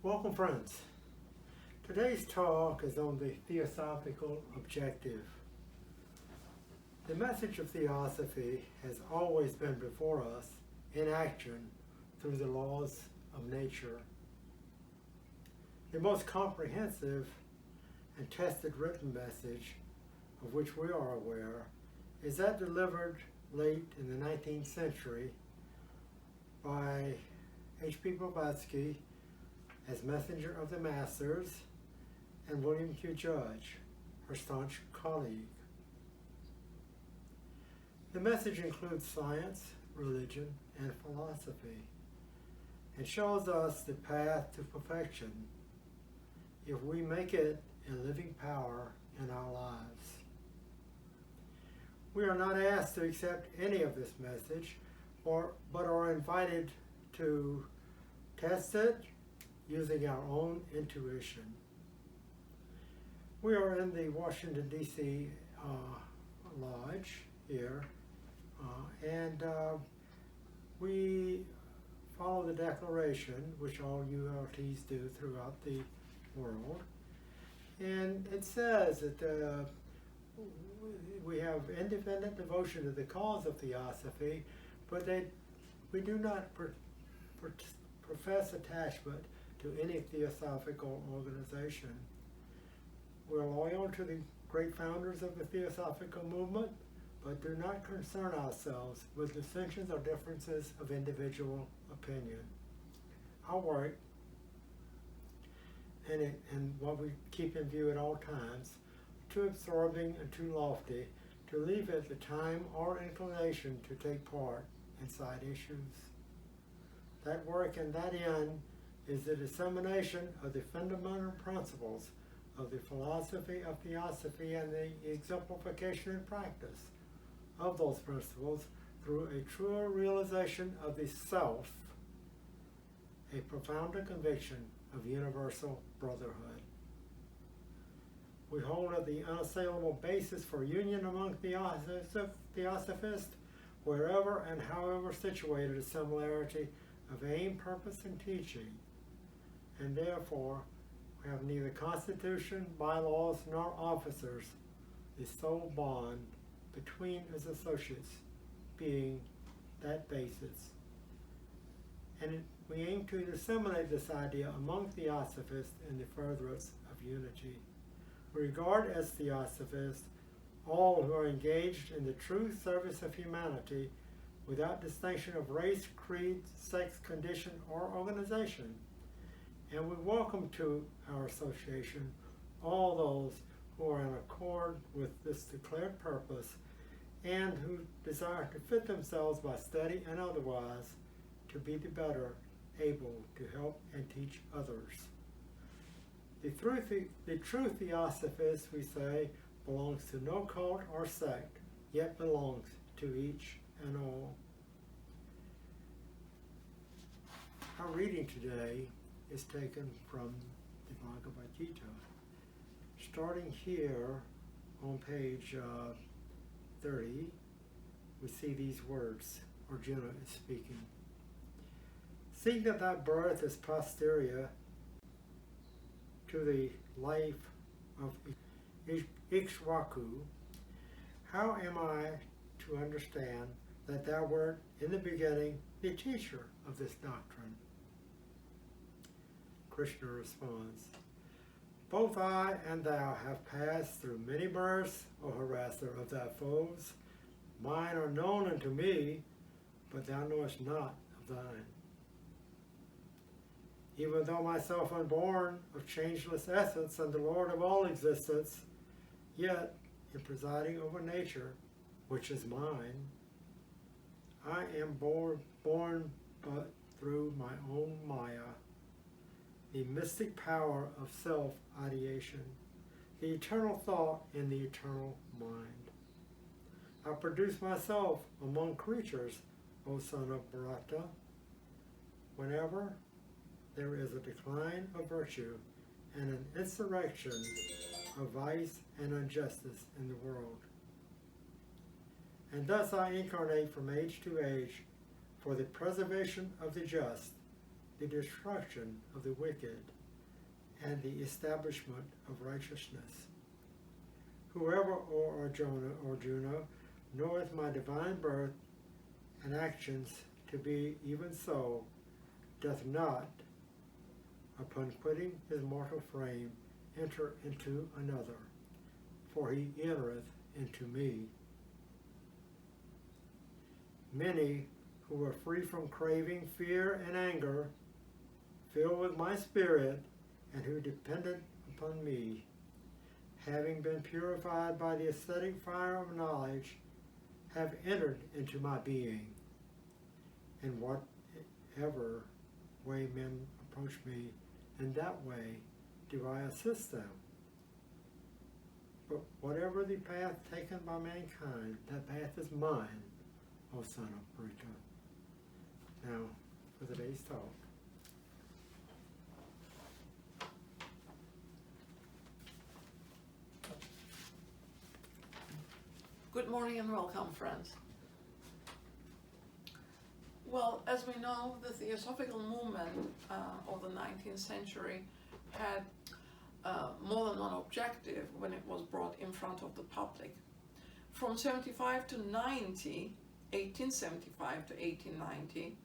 Welcome, friends. Today's talk is on the theosophical objective. The message of theosophy has always been before us in action through the laws of nature. The most comprehensive and tested written message of which we are aware is that delivered late in the 19th century by H.P. Blavatsky as messenger of the masters and William Q. Judge, her staunch colleague. The message includes science, religion, and philosophy, and shows us the path to perfection if we make it a living power in our lives. We are not asked to accept any of this message, but are invited to test it using our own intuition. We are in the Washington, D.C. Lodge here, and we follow the declaration, which all ULTs do throughout the world. And it says that we have independent devotion to the cause of theosophy, but we do not profess attachment to any theosophical organization. We're loyal to the great founders of the theosophical movement, but do not concern ourselves with dissensions or differences of individual opinion. Our work, and what we keep in view at all times, too absorbing and too lofty to leave it the time or inclination to take part in side issues. That work and that end is the dissemination of the fundamental principles of the philosophy of theosophy and the exemplification and practice of those principles through a truer realization of the self, a profounder conviction of universal brotherhood. We hold at the unassailable basis for union among theosophists, wherever and however situated, a similarity of aim, purpose, and teaching, and therefore we have neither constitution, bylaws, nor officers, the sole bond between as associates being that basis. And we aim to disseminate this idea among theosophists in the furtherance of unity. We regard as theosophists all who are engaged in the true service of humanity without distinction of race, creed, sex, condition, or organization. And we welcome to our association all those who are in accord with this declared purpose and who desire to fit themselves by study and otherwise to be the better able to help and teach others. The true theosophist, we say, belongs to no cult or sect, yet belongs to each and all. Our reading today is taken from the Bhagavad Gita. Starting here on page 30, we see these words. Arjuna is speaking. Seeing that thy birth is posterior to the life of Ikshvaku, how am I to understand that thou wert in the beginning the teacher of this doctrine? Krishna responds, both I and thou have passed through many births, O harasser of thy foes. Mine are known unto me, but thou knowest not of thine. Even though myself unborn of changeless essence and the Lord of all existence, yet in presiding over nature, which is mine, I am born but through my own Maya, the mystic power of self-ideation, the eternal thought in the eternal mind. I produce myself among creatures, O son of Bharata, whenever there is a decline of virtue and an insurrection of vice and injustice in the world. And thus I incarnate from age to age for the preservation of the just, the destruction of the wicked, and the establishment of righteousness. Whoever, O Arjuna, knoweth my divine birth and actions to be even so, doth not, upon quitting his mortal frame, enter into another, for he entereth into me. Many who are free from craving, fear, and anger, filled with my spirit, and who depended upon me, having been purified by the ascetic fire of knowledge, have entered into my being. In whatever way men approach me, in that way do I assist them. But whatever the path taken by mankind, that path is mine, O son of Pritha. Now, for the day's talk. Good morning and welcome, friends. Well, as we know, the Theosophical movement of the 19th century had more than one objective when it was brought in front of the public. From 1875 to 1890,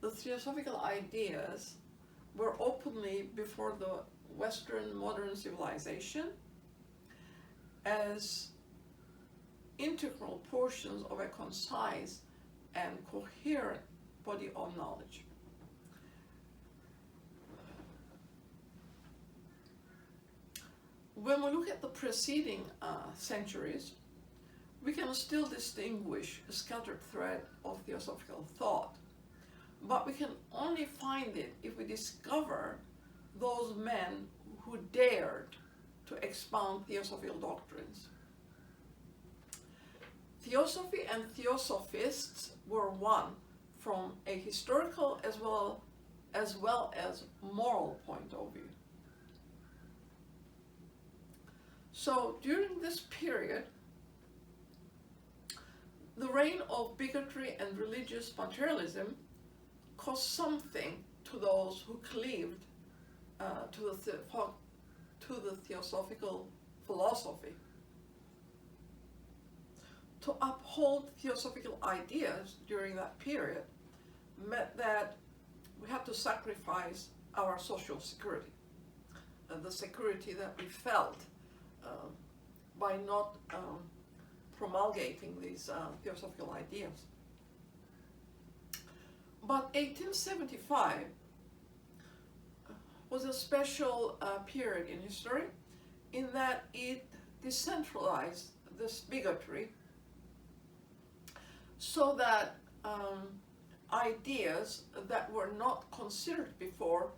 the Theosophical ideas were openly before the Western modern civilization as integral portions of a concise and coherent body of knowledge. When we look at the preceding centuries, we can still distinguish a scattered thread of theosophical thought, but we can only find it if we discover those men who dared to expound theosophical doctrines. Theosophy and theosophists were one from a historical as well as moral point of view. So during this period, the reign of bigotry and religious materialism cost something to those who cleaved to the theosophical philosophy. To uphold theosophical ideas during that period meant that we had to sacrifice our social security, the security that we felt by not promulgating these theosophical ideas. But 1875 was a special period in history in that it decentralized this bigotry so that ideas that were not considered before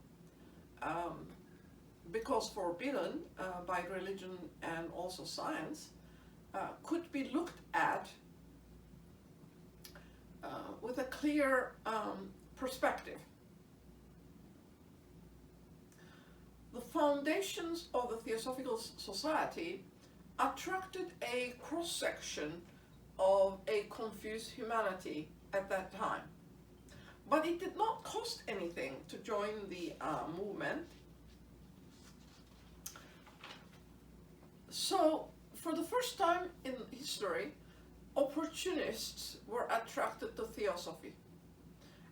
because forbidden by religion and also science could be looked at with a clear perspective. The foundations of the Theosophical Society attracted a cross-section of a confused humanity at that time. But it did not cost anything to join the movement. So, for the first time in history, opportunists were attracted to theosophy.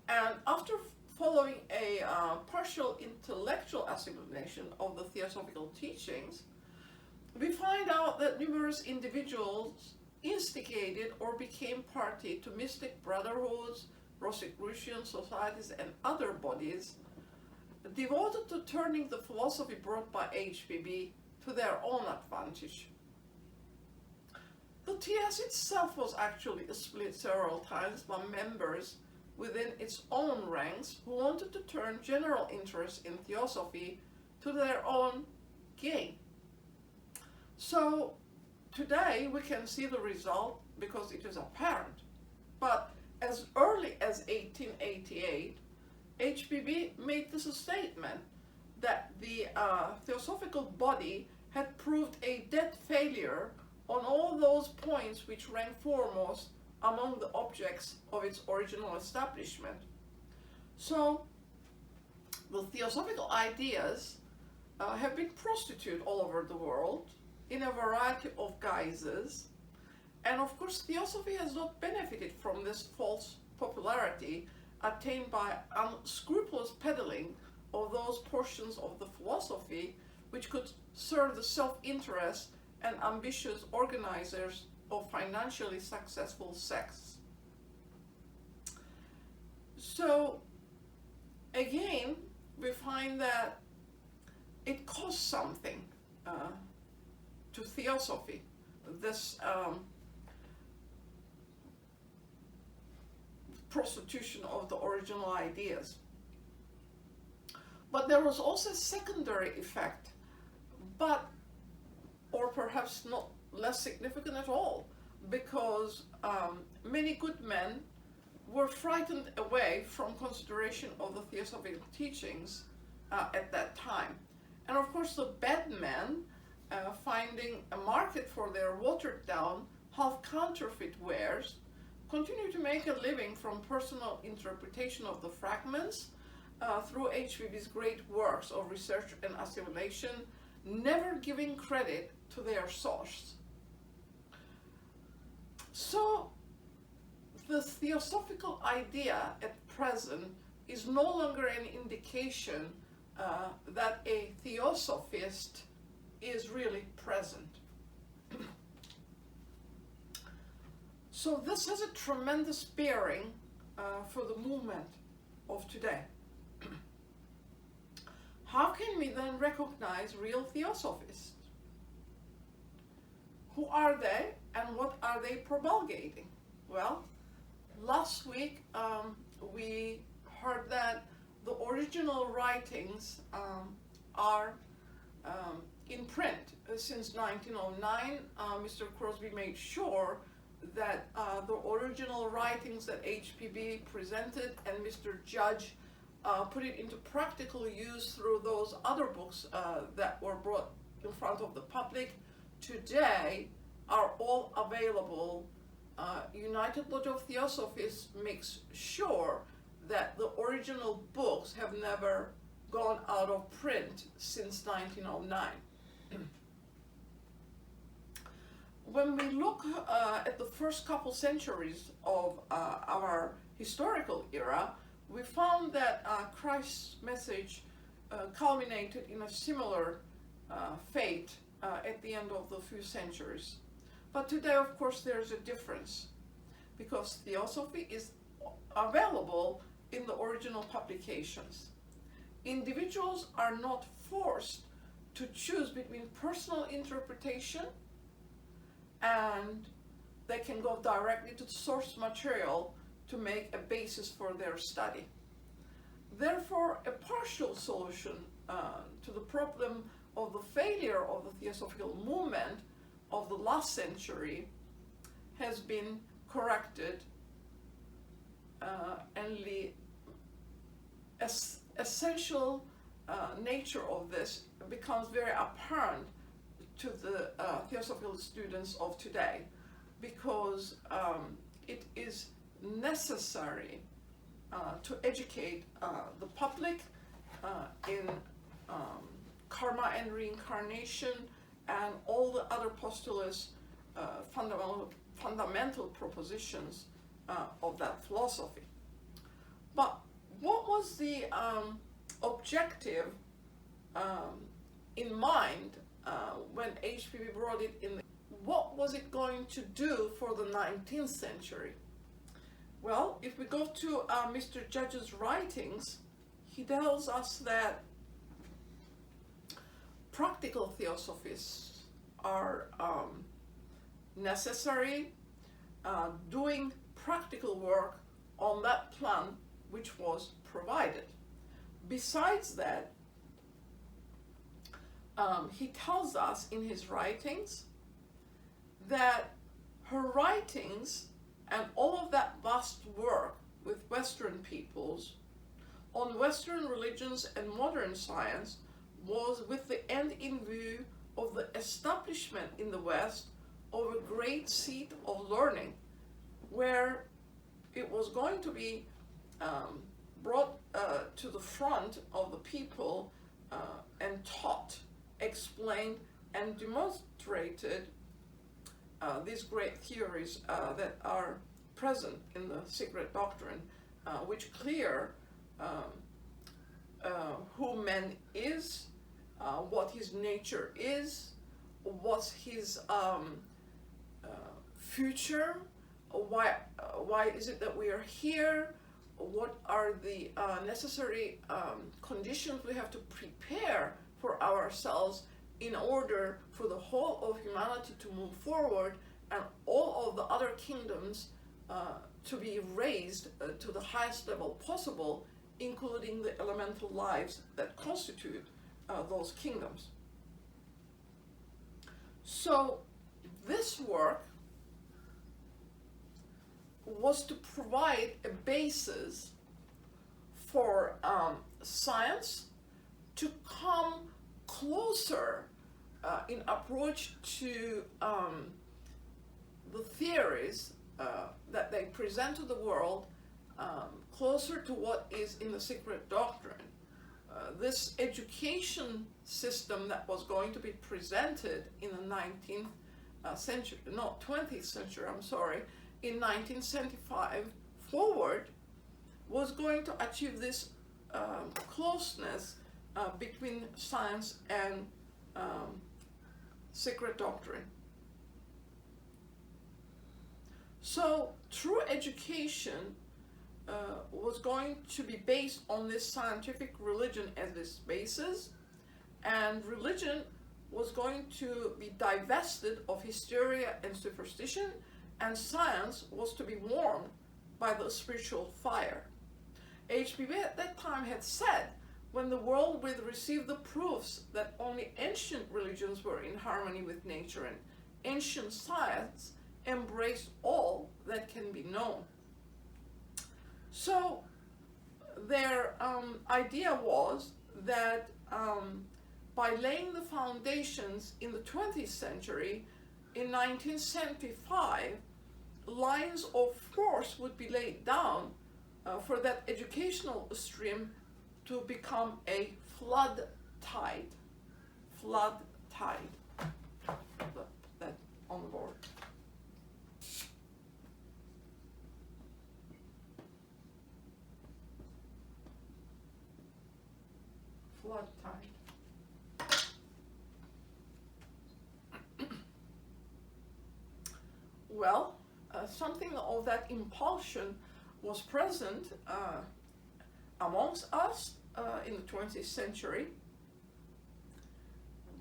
And after following a partial intellectual assimilation of the theosophical teachings, we find out that numerous individuals instigated or became party to mystic brotherhoods, Rosicrucian societies, and other bodies devoted to turning the philosophy brought by HPB to their own advantage. The TS itself was actually split several times by members within its own ranks who wanted to turn general interest in theosophy to their own gain. So today we can see the result because it is apparent. But as early as 1888, HPB made this statement that the theosophical body had proved a dead failure on all those points which ranked foremost among the objects of its original establishment. So the theosophical ideas have been prostituted all over the world in a variety of guises. And of course, Theosophy has not benefited from this false popularity attained by unscrupulous peddling of those portions of the philosophy which could serve the self-interest and ambitious organizers of financially successful sects. So again, we find that it costs something to Theosophy, this prostitution of the original ideas. But there was also a secondary effect, or perhaps not less significant at all, because many good men were frightened away from consideration of the Theosophical teachings at that time. And of course, the bad men, finding a market for their watered down, half counterfeit wares, continue to make a living from personal interpretation of the fragments through HPB's great works of research and assimilation, never giving credit to their source. So the theosophical idea at present is no longer an indication that a theosophist is really present. So this has a tremendous bearing for the movement of today. How can we then recognize real theosophists? Who are they and what are they promulgating? Well, last week we heard that the original writings are in print since 1909. Mr. Crosby made sure that the original writings that HPB presented and Mr. Judge put it into practical use through those other books that were brought in front of the public today are all available. United Lodge of Theosophists makes sure that the original books have never gone out of print since 1909. When we look at the first couple centuries of our historical era, we found that Christ's message culminated in a similar fate at the end of the few centuries. But today, of course, there's a difference, because Theosophy is available in the original publications. Individuals are not forced to choose between personal interpretation, and they can go directly to source material to make a basis for their study. Therefore, a partial solution to the problem of the failure of the Theosophical movement of the last century has been corrected, and the essential nature of this becomes very apparent to the Theosophical students of today, because it is necessary to educate the public in karma and reincarnation and all the other postulates, fundamental propositions of that philosophy. But what was the objective in mind when HPB brought it in? What was it going to do for the 19th century? Well, if we go to Mr. Judge's writings, he tells us that practical theosophists are necessary, doing practical work on that plan which was provided. Besides that, he tells us in his writings that her writings and all of that vast work with Western peoples on Western religions and modern science was with the end in view of the establishment in the West of a great seat of learning, where it was going to be brought to the front of the people and taught, explained, and demonstrated these great theories that are present in the secret doctrine, which clear who man is, what his nature is, what's his future, why is it that we are here, what are the necessary conditions we have to prepare for ourselves in order for the whole of humanity to move forward and all of the other kingdoms to be raised to the highest level possible, including the elemental lives that constitute those kingdoms. So this work was to provide a basis for science to come closer in approach to the theories that they present to the world, closer to what is in the secret doctrine. This education system that was going to be presented in the 20th century, in 1975 forward, was going to achieve this closeness between science and secret doctrine. So true education was going to be based on this scientific religion as its basis, and religion was going to be divested of hysteria and superstition, and science was to be warmed by the spiritual fire. HPB at that time had said, when the world would receive the proofs that only ancient religions were in harmony with nature and ancient science embraced all that can be known. So their idea was that by laying the foundations in the 20th century, in 1975, lines of force would be laid down for that educational stream to become a flood tide. Put that on the board. Flood tide. Well, something of that impulsion was present amongst us in the 20th century,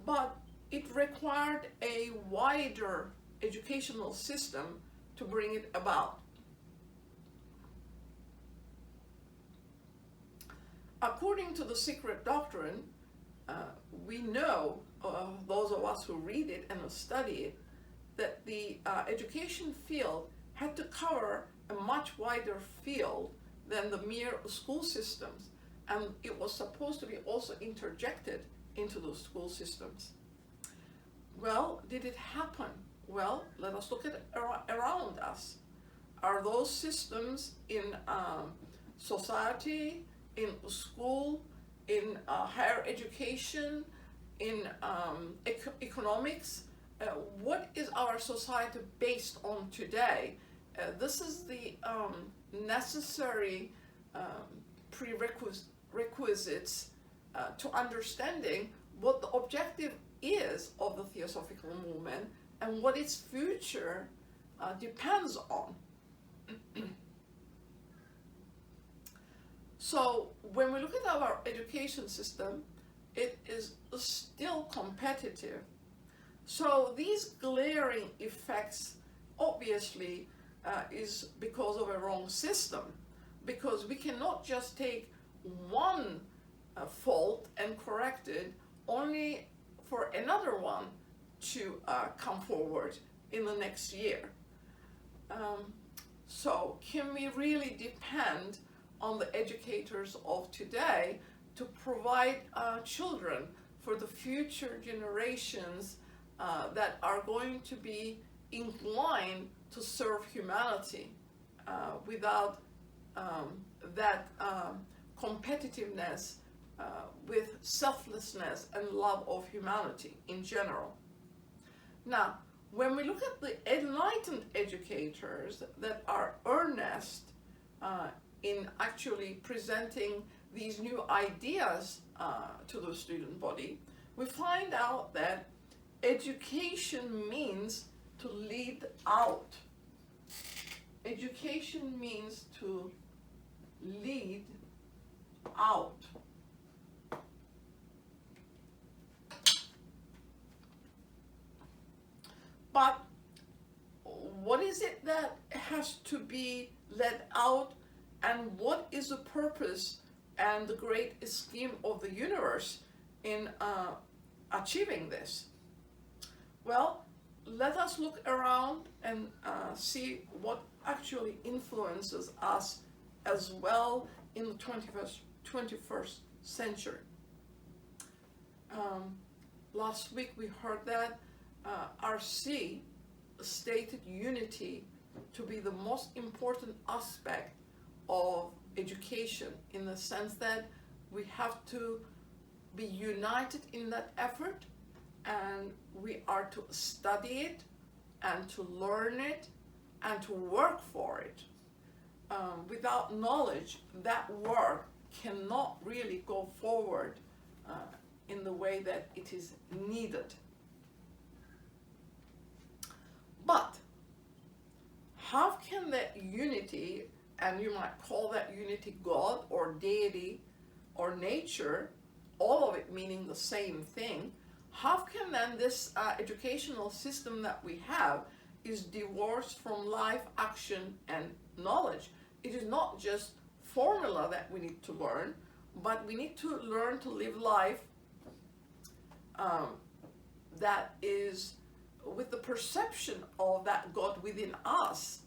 but it required a wider educational system to bring it about. According to the secret doctrine, we know, those of us who read it and study it, that the education field had to cover a much wider field than the mere school systems, and it was supposed to be also interjected into those school systems. Well, did it happen? Well, let us look at around us. Are those systems in society, in school, in higher education, in economics? What is our society based on today? This is the necessary prerequisites to understanding what the objective is of the Theosophical movement and what its future depends on. So when we look at our education system, it is still competitive. So these glaring effects obviously is because of a wrong system, because we cannot just take one fault and correct it only for another one to come forward in the next year. So can we really depend on the educators of today to provide children for the future generations that are going to be inclined to serve humanity without that competitiveness with selflessness and love of humanity in general. Now, when we look at the enlightened educators that are earnest in actually presenting these new ideas to the student body, we find out that education means to lead out. Education means to lead out. But what is it that has to be led out, and what is the purpose and the great scheme of the universe in achieving this? Well, let us look around and see what actually influences us as well in the 21st century. Last week we heard that RC stated unity to be the most important aspect of education, in the sense that we have to be united in that effort, and we are to study it and to learn it and to work for it. Without knowledge, that work cannot really go forward in the way that it is needed. But how can that unity, and you might call that unity God or deity or nature, all of it meaning the same thing, how can then this educational system that we have is divorced from life, action, and knowledge? It is not just formula that we need to learn, but we need to learn to live life that is with the perception of that God within us.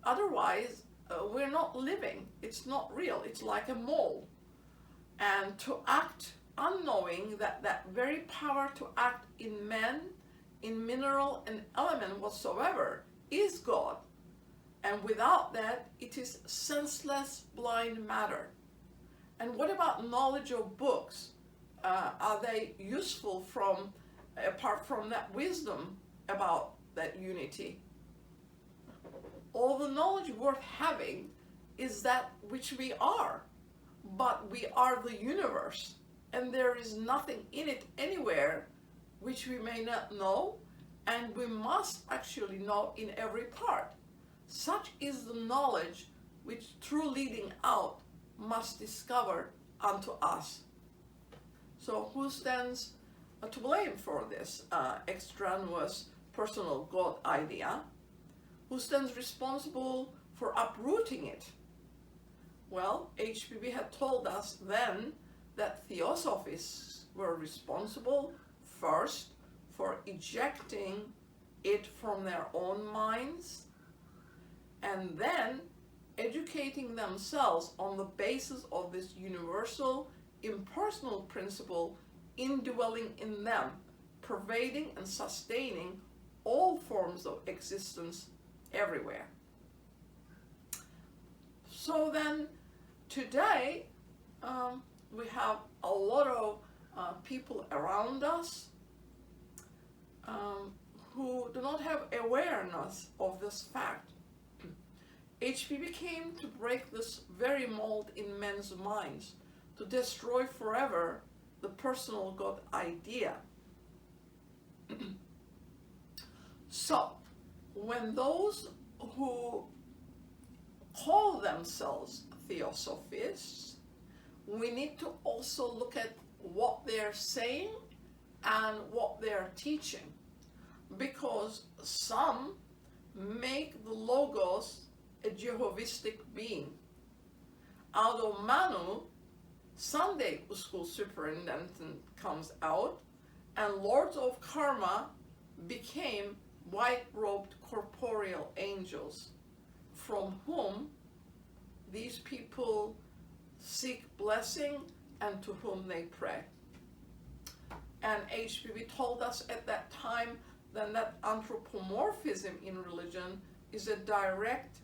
Otherwise, we're not living. It's not real. It's like a mole. And to act unknowing that that very power to act in man, in mineral and element whatsoever, is God. And without that, it is senseless, blind matter. And what about knowledge of books? Are they useful apart from that wisdom about that unity? All the knowledge worth having is that which we are, but we are the universe, and there is nothing in it anywhere which we may not know, and we must actually know in every part. Such is the knowledge which, through leading out, must discover unto us. So who stands to blame for this extraneous personal God idea? Who stands responsible for uprooting it? Well, HPB had told us then that Theosophists were responsible first for ejecting it from their own minds, and then educating themselves on the basis of this universal, impersonal principle indwelling in them, pervading and sustaining all forms of existence everywhere. So then, today, we have a lot of people around us who do not have awareness of this fact. HPB came to break this very mold in men's minds, to destroy forever the personal God idea. So, when those who call themselves Theosophists, we need to also look at what they're saying and what they're teaching, because some make the Logos a Jehovistic being. Out of Manu, Sunday school superintendent comes out, and Lords of Karma became white-robed corporeal angels, from whom these people seek blessing and to whom they pray. And HPB told us at that time that anthropomorphism in religion is a direct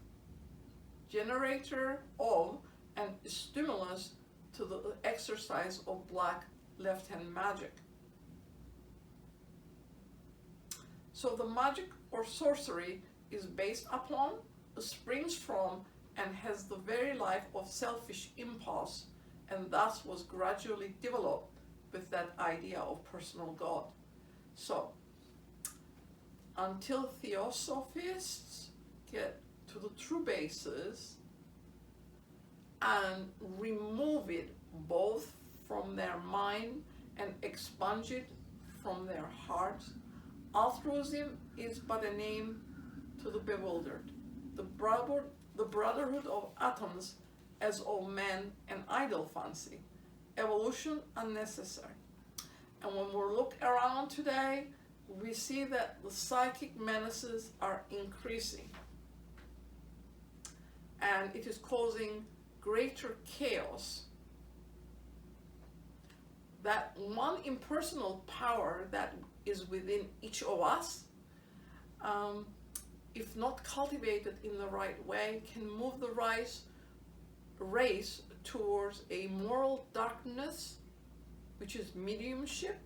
generator of and stimulus to the exercise of black left-hand magic. So the magic or sorcery is based upon, springs from, and has the very life of selfish impulse, and thus was gradually developed with that idea of personal God. So, until Theosophists get to the true basis and remove it both from their mind and expunge it from their hearts, altruism is but a name to the bewildered. The brotherhood of atoms as of man an idle fancy, evolution unnecessary. And when we look around today, we see that the psychic menaces are increasing, and it is causing greater chaos. That one impersonal power that is within each of us, if not cultivated in the right way, can move the race towards a moral darkness, which is mediumship,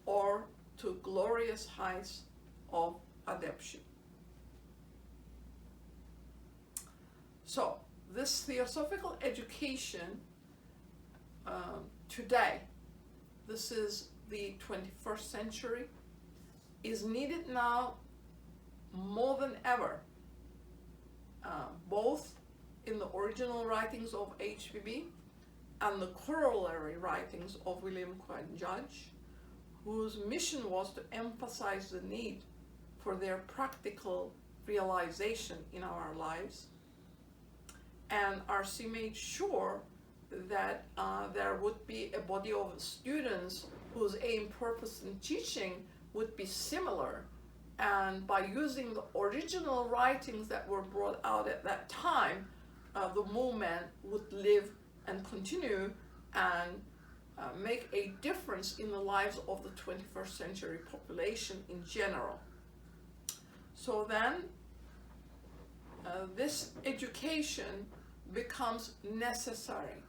or to glorious heights of adeptship. So this theosophical education today, this is the 21st century, is needed now more than ever, both in the original writings of HBB and the corollary writings of William Quine Judge, whose mission was to emphasize the need for their practical realization in our lives. And RC made sure that there would be a body of students whose aim, purpose, and teaching would be similar. And by using the original writings that were brought out at that time, the movement would live and continue and make a difference in the lives of the 21st century population in general. So then, this education becomes necessary.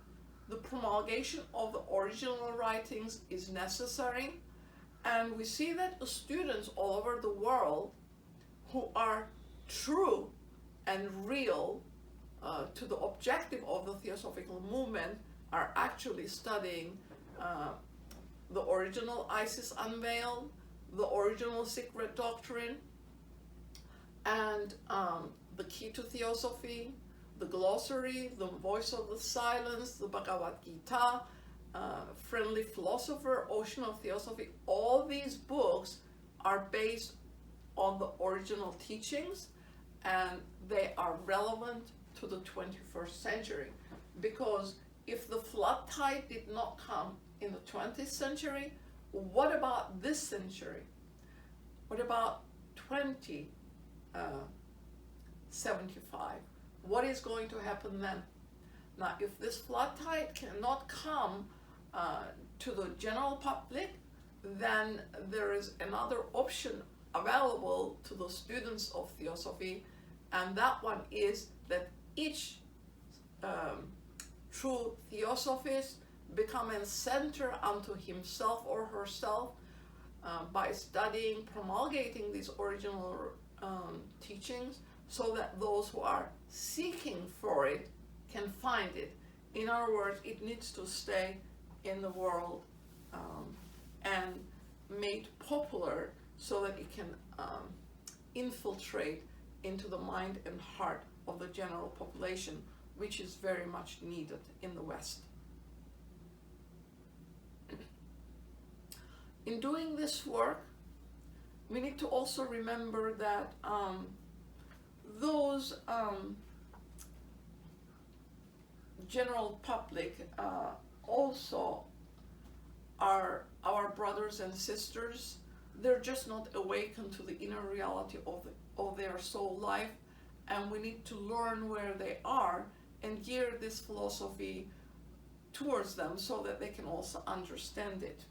The promulgation of the original writings is necessary, and we see that the students all over the world who are true and real to the objective of the Theosophical movement are actually studying the original Isis Unveiled, the original Secret Doctrine, and the Key to Theosophy, the Glossary, the Voice of the Silence, the Bhagavad Gita, Friendly Philosopher, Ocean of Theosophy. All these books are based on the original teachings, and they are relevant to the 21st century. Because if the flood tide did not come in the 20th century, what about this century? What about 2075? What is going to happen then? Now, if this flood tide cannot come to the general public, then there is another option available to the students of Theosophy, and that one is that each true Theosophist become a center unto himself or herself by studying, promulgating these original teachings, so that those who are seeking for it can find it. In other words, it needs to stay in the world and made popular so that it can infiltrate into the mind and heart of the general population, which is very much needed in the West. In doing this work, we need to also remember that those general public also are our brothers and sisters. They're just not awakened to the inner reality of their soul life, and we need to learn where they are and gear this philosophy towards them so that they can also understand it.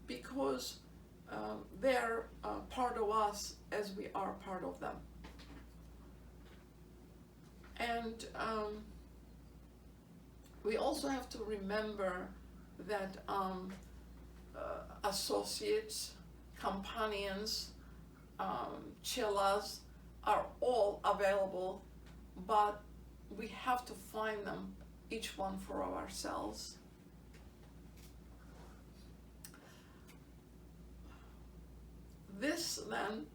Because they're part of us as we are part of them. And we also have to remember that associates, companions, chelas are all available, but we have to find them, each one for ourselves. This then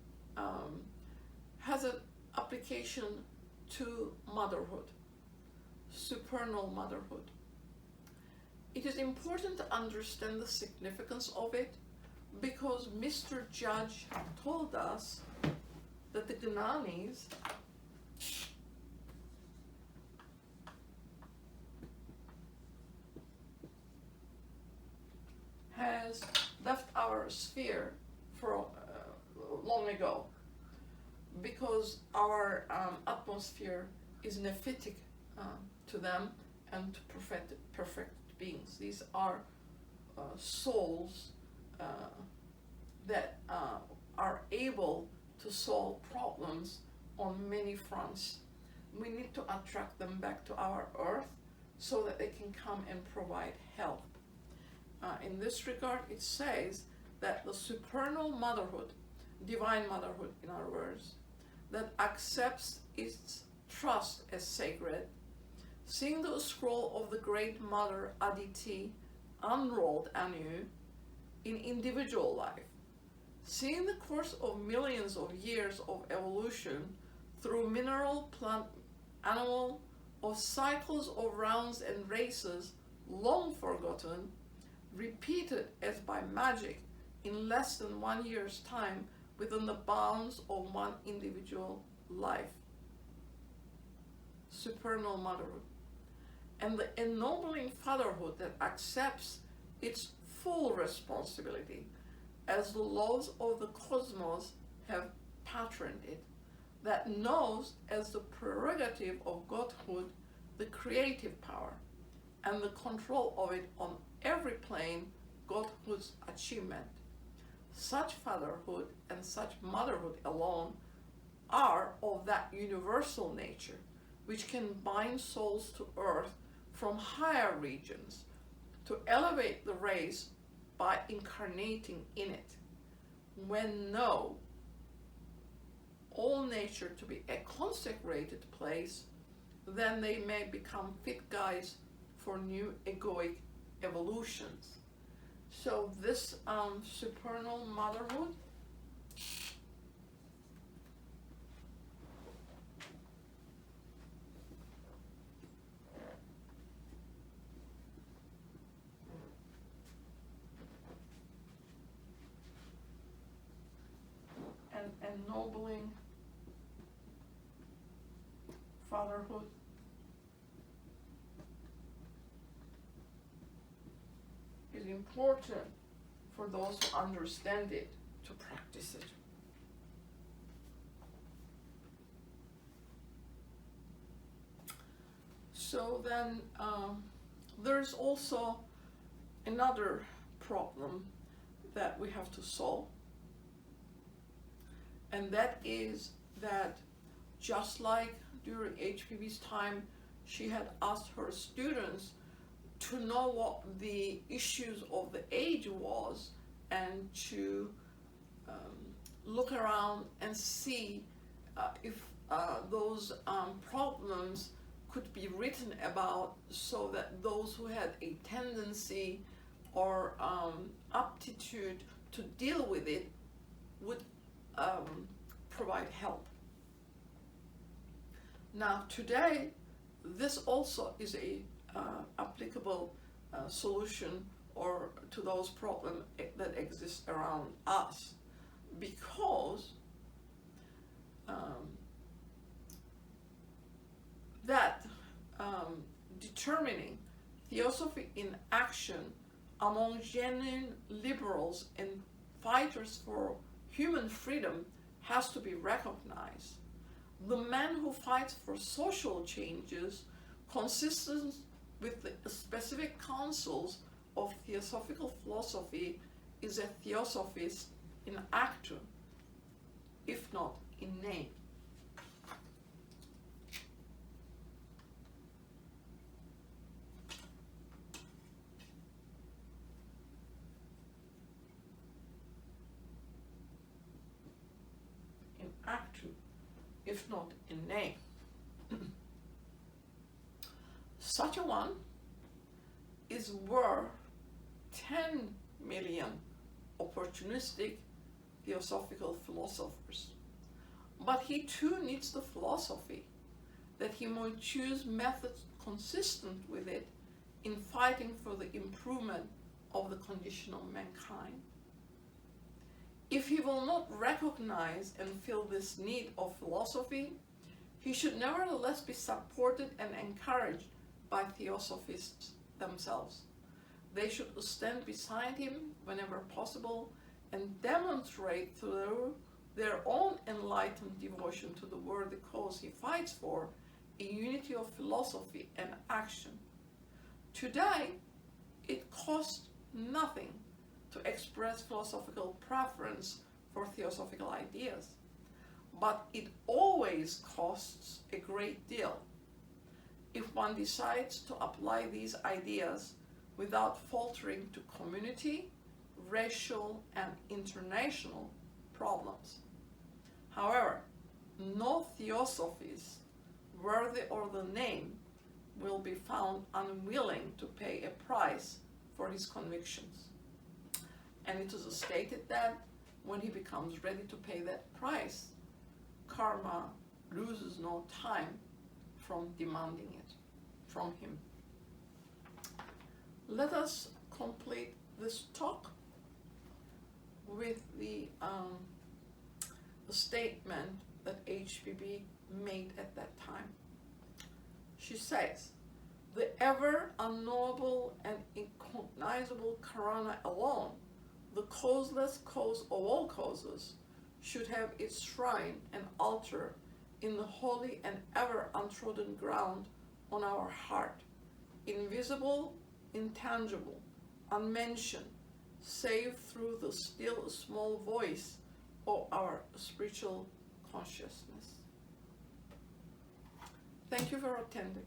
has an application to motherhood, supernal motherhood. It is important to understand the significance of it because Mr. Judge told us that the gnanis has left our sphere for long ago, because our atmosphere is nephitic to them and to perfect beings. These are souls that are able to solve problems on many fronts. We need to attract them back to our earth so that they can come and provide help. In this regard, it says that the supernal motherhood, divine motherhood in other words, that accepts its trust as sacred, seeing the scroll of the great mother Aditi unrolled anew in individual life, seeing the course of millions of years of evolution through mineral, plant, animal, of cycles of rounds and races long forgotten, repeated as by magic in less than 1 year's time within the bounds of one individual life. Supernal motherhood. And the ennobling fatherhood that accepts its full responsibility as the laws of the cosmos have patterned it, that knows as the prerogative of Godhood the creative power and the control of it on every plane, Godhood's achievement. Such fatherhood and such motherhood alone are of that universal nature which can bind souls to earth from higher regions to elevate the race by incarnating in it. When know all nature to be a consecrated place, then they may become fit guides for new egoic evolutions. So this supernal motherhood and ennobling fatherhood is important for those who understand it to practice it. So then there's also another problem that we have to solve, and that is that just like during HPV's time, she had asked her students to know what the issues of the age was and to look around and see if those problems could be written about so that those who had a tendency or aptitude to deal with it would provide help. Now today, this also is a applicable solution or to those problems that exist around us, because that determining theosophy in action among genuine liberals and fighters for human freedom has to be recognized. The man who fights for social changes consistent with the specific counsels of theosophical philosophy is a theosophist in actu, if not in name. if not in name. Such a one is worth 10 million opportunistic theosophical philosophers. But he too needs the philosophy, that he might choose methods consistent with it in fighting for the improvement of the condition of mankind. If he will not recognize and feel this need of philosophy, he should nevertheless be supported and encouraged by theosophists themselves. They should stand beside him whenever possible and demonstrate through their own enlightened devotion to the worthy cause he fights for a unity of philosophy and action. Today, it costs nothing to express philosophical preference for theosophical ideas, but it always costs a great deal if one decides to apply these ideas without faltering to community, racial, and international problems. However, no theosophies worthy of the name will be found unwilling to pay a price for his convictions. And it is stated that when he becomes ready to pay that price, karma loses no time from demanding it from him. Let us complete this talk with the statement that HPB made at that time. She says, "The ever unknowable and incognizable Karana alone, the causeless cause of all causes, should have its shrine and altar in the holy and ever untrodden ground on our heart, invisible, intangible, unmentioned, save through the still small voice of our spiritual consciousness." Thank you for attending.